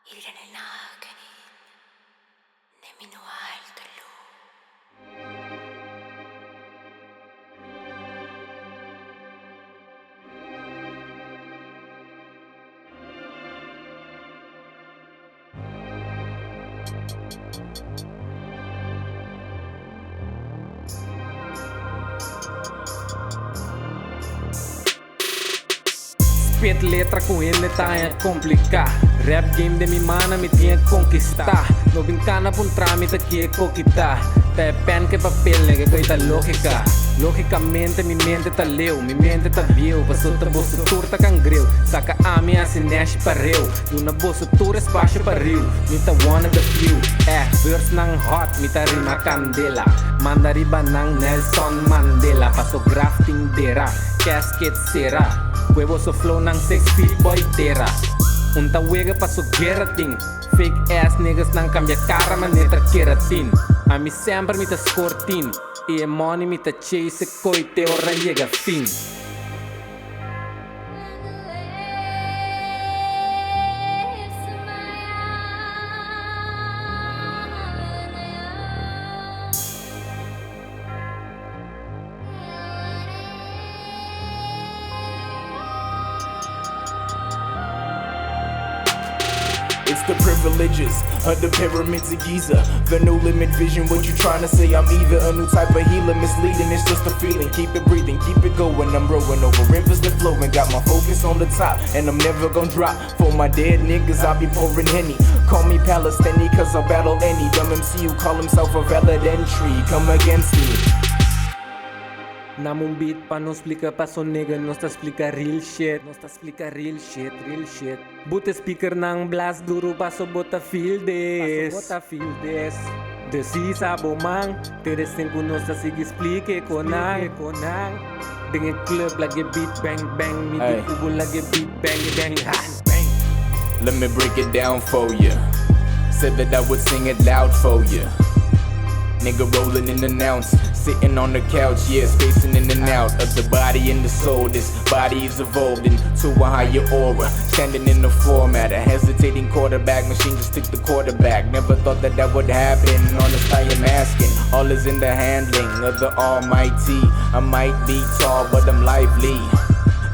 Iedereen naken neem je nu uit de loop. Spit letra com ele tá a complicar. Rap game de mi mana me tinha conquistar. No bincana pun tramite que é coquita. Tá pen que papel né que coita lógica. Logicamente mi mente tá leu, mi mente tá viu. Passou ta bolsa turta cangreu. Saca a minha sinesh pareu. Do na bolsa tur espaço pareu. Mi tá one of the few. Verse nang hot, mi tá rima candela. Mandariba nang Nelson Mandela. Passo grafting dera, casket será. Huevo so flow nang 6 feet boy tera. Unta wega paso geratin. Fake ass niggas nang cambia cara maneta keratin. A mi sempre mi ta scortin. E money mi ta chase coite ora llega fin. It's the privileges of the pyramids of Giza. The no limit vision, what you tryna say? I'm either a new type of healer, misleading, it's just a feeling. Keep it breathing, keep it going. I'm rowing over rivers that flowing. Got my focus on the top, and I'm never gonna drop. For my dead niggas, I'll be pouring Henny. Call me Palestinian, cause I'll battle any dumb MC who call himself a valid entry. Come against me. Nam un beat pa não explica pa so nigga, não está explica real shit. Não está explica real shit, real shit. Buta speaker nang blast duro pa so bota feel this. Bota feel this. Desi sabo mang, teres tempo não está sig explique konang. Dengan club lagi beat bang bang, mi di kubo lagi beat bang bang bang. Let me break it down for ya. Said that I would sing it loud for ya. Nigga rolling in and out, sitting on the couch, yeah, spacing in and out of the body and the soul. This body is evolved into a higher aura, standing in the format. A hesitating quarterback, machine just took the quarterback. Never thought that that would happen, honest I am asking. All is in the handling of the almighty. I might be tall, but I'm lively.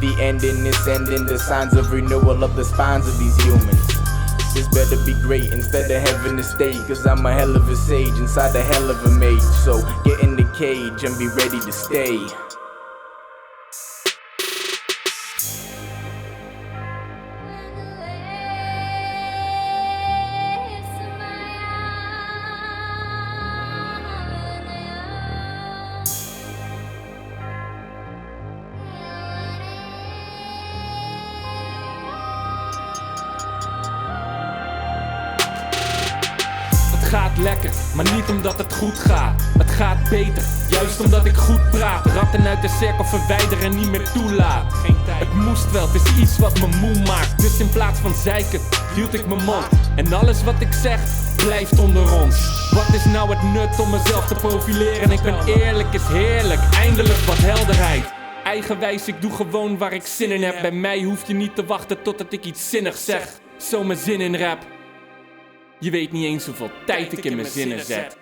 The ending is ending, the signs of renewal of the spines of these humans. This better be great instead of heaven to stay. Cause I'm a hell of a sage inside a hell of a mage. So get in the cage and be ready to stay. Het gaat lekker, maar niet omdat het goed gaat. Het gaat beter, juist omdat ik goed praat. Ratten uit de cirkel verwijderen en niet meer toelaat. Het moest wel, het is iets wat me moe maakt. Dus in plaats van zeiken, hield ik mijn mond. En alles wat ik zeg, blijft onder ons. Wat is nou het nut om mezelf te profileren? Ik ben eerlijk, is heerlijk, eindelijk wat helderheid. Eigenwijs, ik doe gewoon waar ik zin in heb. Bij mij hoef je niet te wachten totdat ik iets zinnigs zeg. Zo mijn zin in rap. Je weet niet eens hoeveel tijd ik in mijn zinnen zet.